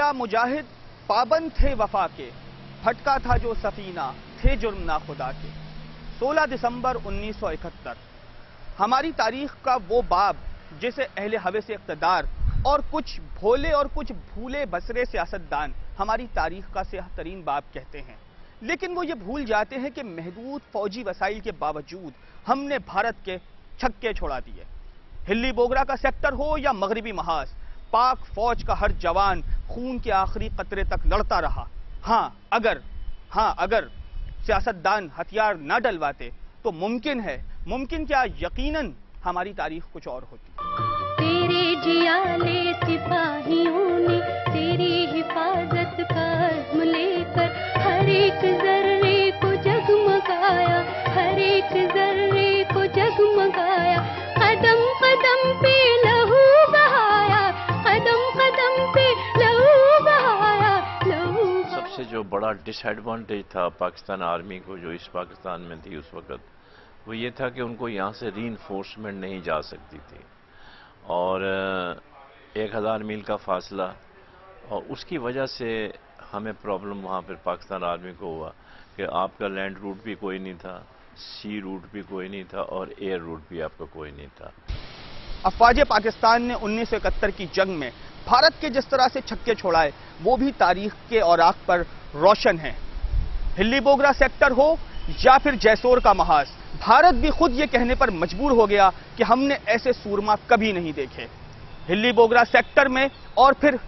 फरमाया मुजाहिद पाबंद थे वफा के, भटका था जो सफीना, थे जुर्म ना खुदा के। 16 दिसंबर 1971 हमारी तारीख का वो बाब जिसे अहले हवस इक़्तिदार और कुछ भोले और कुछ भूले बसरे सियासतदान हमारी तारीख का सियाह तरीन बाब कहते हैं, लेकिन वो ये भूल जाते हैं कि महदूद फौजी वसाइल के बावजूद हमने भारत के छक्के छोड़ा दिए। हिल्ली बोगरा का सेक्टर हो या मगरबी महाज, पाक फौज का हर जवान खून के आखिरी कतरे तक लड़ता रहा। अगर सियासतदान हथियार न डलवाते तो मुमकिन क्या यकीनन हमारी तारीख कुछ और होती। तेरे जियाले सिपाहियों ने तेरी हिफाजत का अज़्म लेकर हर एक ज़र्रे को जगमगाया, हर एक ज़र्रे को जगमगाया। कदम कदम पे लहू बहाया, कदम कदम पे लहू बहाया, लहू। सबसे जो बड़ा डिसएडवांटेज था पाकिस्तान आर्मी को जो इस पाकिस्तान में थी उस वक़्त, वो ये था कि उनको यहाँ से रीइंफोर्समेंट नहीं जा सकती थी और 1000 मील का फासला, और उसकी वजह से हमें प्रॉब्लम वहाँ पर पाकिस्तान आर्मी को हुआ कि आपका लैंड रूट भी कोई नहीं था, सी रूट भी कोई नहीं था और एयर रूट भी आपका कोई नहीं था। अफवाज पाकिस्तान ने 1971 की जंग में भारत के जिस तरह से छक्के छोड़ाए वो भी तारीख के औराक पर रोशन है। हिल्ली बोगरा सेक्टर हो या फिर जैसोर का महाज, भारत भी खुद ये कहने पर मजबूर हो गया कि हमने ऐसे सूरमा कभी नहीं देखे। हिल्ली बोगरा सेक्टर में और फिर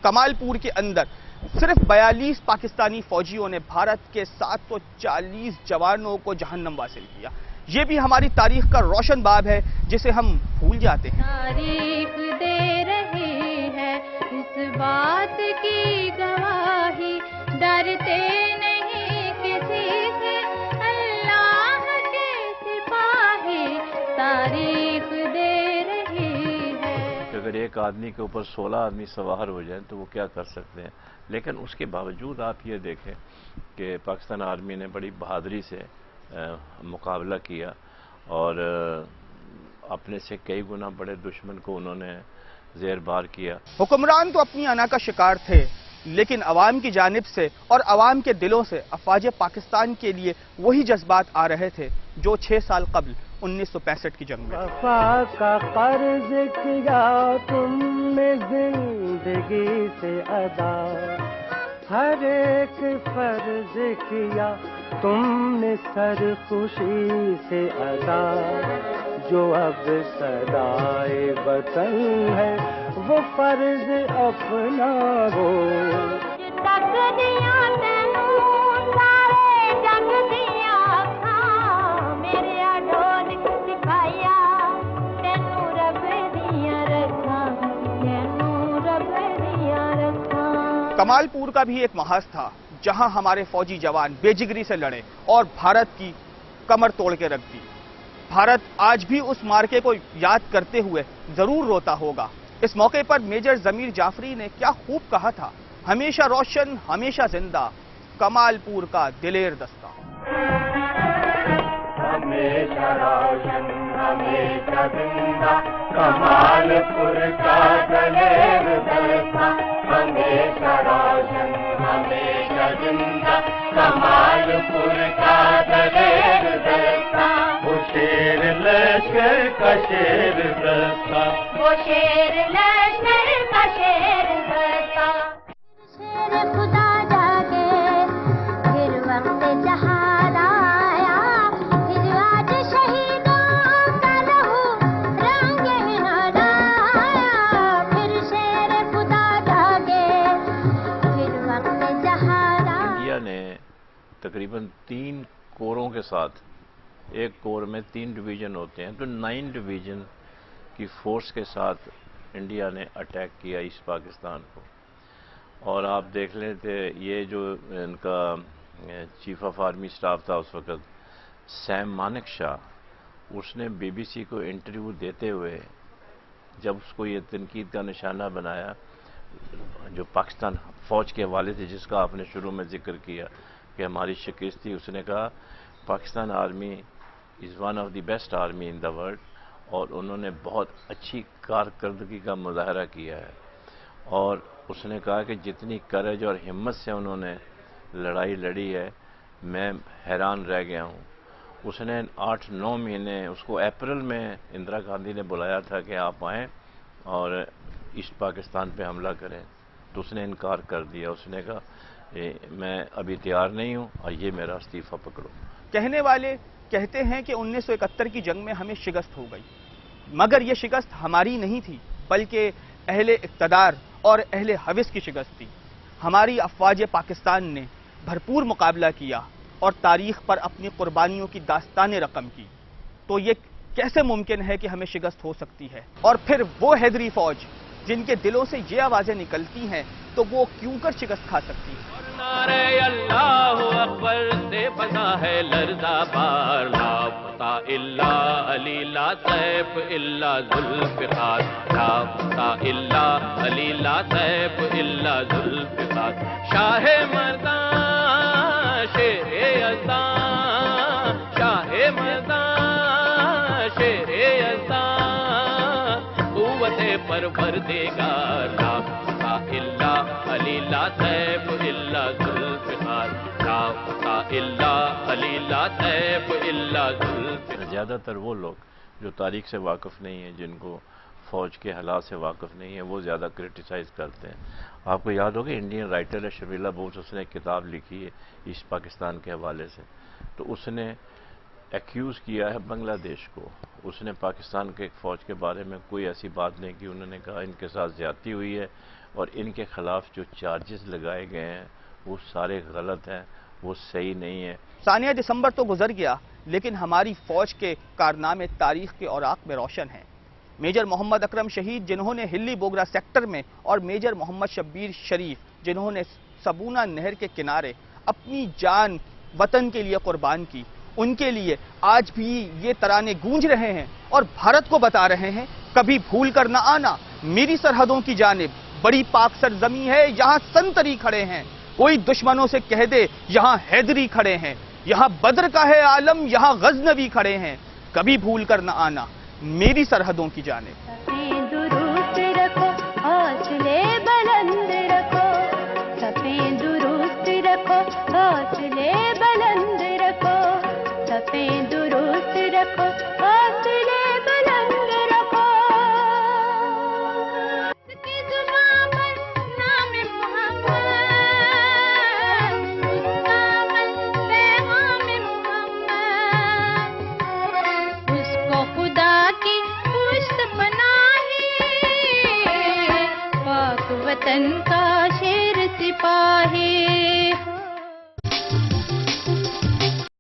कमालपुर के अंदर सिर्फ 42 पाकिस्तानी फौजियों ने भारत के 740 जवानों को जहन्नम वासिल किया। ये भी हमारी तारीख का रोशन बाब है जिसे हम भूल जाते हैं। तारीख दे रही है इस बात की गवाही, डरते नहीं किसी से अल्लाह के सिपाही, तारीख दे रही है। अगर एक आदमी के ऊपर 16 आदमी सवार हो जाएं तो वो क्या कर सकते हैं, लेकिन उसके बावजूद आप ये देखें कि पाकिस्तान आर्मी ने बड़ी बहादुरी से मुकाबला किया और अपने से कई गुना बड़े दुश्मन को उन्होंने ज़ेर बार किया। हुक्मरान तो अपनी अना का शिकार थे, लेकिन अवाम की जानिब से और अवाम के दिलों से अफवाज पाकिस्तान के लिए वही जज्बात आ रहे थे जो 6 साल कबल 1965 की जंग में। वफा का कर्ज किया तुमने जिंदगी से अदा, हर एक फर्ज किया तुमने सर खुशी से अदा, जो अब सदाए वतन है वो फर्ज अपना हो। कमालपुर का भी एक महाज था जहां हमारे फौजी जवान बेजिगरी से लड़े और भारत की कमर तोड़ के रख दी। भारत आज भी उस मार्के को याद करते हुए जरूर रोता होगा। इस मौके पर मेजर जमीर जाफरी ने क्या खूब कहा था, हमेशा रोशन हमेशा जिंदा कमालपुर का दिलेर दस्ता। हमेशा रोशन हमेशा जिंदा कमालपुर का दिलेर दस्ता, हमेशा रोशन हमेशा जिंदा कमालपुर का दिलेर दस्ता। वो शेर लश्कर का शेर दस्ता, वो शेर लश्कर का शेर दस्ता। शेर खुदा जागे फिर वक्त जहाद आया, फिर आज शहीदों का लहू रंगे नदाया, फिर शेर खुदा जागे फिर वक्त जहाद आया। इंडिया ने तकरीबन 3 कोरों के साथ, एक कोर में 3 डिवीज़न होते हैं, तो 9 डिवीज़न की फोर्स के साथ इंडिया ने अटैक किया ईस्ट पाकिस्तान को। और आप देख लें थे ये जो इनका चीफ ऑफ आर्मी स्टाफ था उस वक़्त सैम मानेक शाह, उसने BBC को इंटरव्यू देते हुए जब उसको ये तनकीद का निशाना बनाया जो पाकिस्तान फ़ौज के हवाले से जिसका आपने शुरू में जिक्र किया कि हमारी शिकस्त थी, उसने कहा Pakistan army is one of the best army in the world, और उन्होंने बहुत अच्छी कारकर्दगी का मुजाहरा किया है। और اس نے کہا کہ جتنی کریج اور ہمت سے انہوں نے لڑائی لڑی ہے میں حیران رہ گیا ہوں. اس نے 8-9 مہینے، اس کو اپریل میں اندرا گاندھی نے بلایا تھا کہ آپ آئیں اور ایسٹ پاکستان پہ حملہ کریں، تو اس نے انکار کر دیا. اس نے کہا میں ابھی تیار نہیں ہوں اور یہ میرا استعفیٰ پکڑو. کہنے والے کہتے ہیں کہ 1971 کی جنگ میں ہمیں شکست ہو گئی، مگر یہ شکست ہماری نہیں تھی بلکہ اہل اقتدار اور اہل ہوس کی شکست تھی. ہماری افواج پاکستان نے بھرپور مقابلہ کیا اور تاریخ پر اپنی قربانیوں کی داستانیں رقم کی. تو یہ کیسے ممکن ہے کہ ہمیں شکست ہو سکتی ہے؟ اور پھر وہ حیدری فوج جن کے دلوں سے یہ آوازیں نکلتی ہیں تو وہ کیوں کر شکست کھا سکتی ہے؟ نعرے اللہ اکبر سے بنا ہے لرزہ بار، لا فتح الا علی لا سیف الا ذوالفقار، لا فتح الا علی لا سیف الا ذوالفقار. شاہ مردان شیر یزدان، شاہ مردان شیر یزدان، قوت پروردگار، لا فتح الا علی لا سیف الا ذوالفقار، لا فتح الا علی لا سیف الا ذوالفقار. زیادہ تر وہ لوگ جو تاریخ سے واقف نہیں ہیں، جن کو فوج کے حالات سے واقف نہیں ہیں، وہ زیادہ کرٹیسائز کرتے ہیں. آپ کو یاد ہوگا انڈین رائٹر ہے شبیلا بوس، اس نے ایک کتاب لکھی ہے ایسٹ پاکستان کے حوالے سے، تو اس نے ایکیوز کیا ہے بنگلہ دیش کو. اس نے پاکستان کے فوج کے بارے میں کوئی ایسی بات نہیں کی. انہوں نے کہا ان کے ساتھ زیادتی ہوئی ہے اور ان کے خلاف جو چارجز لگائے گئے ہیں وہ سارے غلط ہیں، وہ صحیح نہیں ہے. ثانیہ دسمبر تو گزر گیا لیکن ہماری فوج کے کارنامے تاریخ کے اوراق میں روشن ہیں. میجر محمد اکرم شہید جنہوں نے ہلی بوگرا سیکٹر میں، اور میجر محمد شبیر شریف جنہوں نے سبونا نہر کے کنارے اپنی جان وطن کے لیے قربان کی، ان کے لیے آج بھی یہ ترانے گونج رہے ہیں اور بھارت کو بتا رہے ہیں کبھی بھول کر نہ آنا میری سرحدوں کی جانب، بڑی پاک سرزمین ہے یہاں سنتری کھڑے ہیں، کوئی دشمنوں سے کہہ دے یہاں حیدری کھڑے ہیں، یہاں بدر کا ہے عالم یہاں غزنوی کھڑے ہیں، کبھی بھول کر نہ آنا میری سرحدوں کی جانب. درست رکھو حوصلے بلند رکھو، صفیں درست رکھو حوصلے بلند رکھو، صفیں درست رکھو حوصلے بلند رکھو. اس کی زبان پر نام محمد، اس کا عمل پیغام محمد، اس کو خدا کی پشت پناہی، پاک وطن کا شیر سپاہی.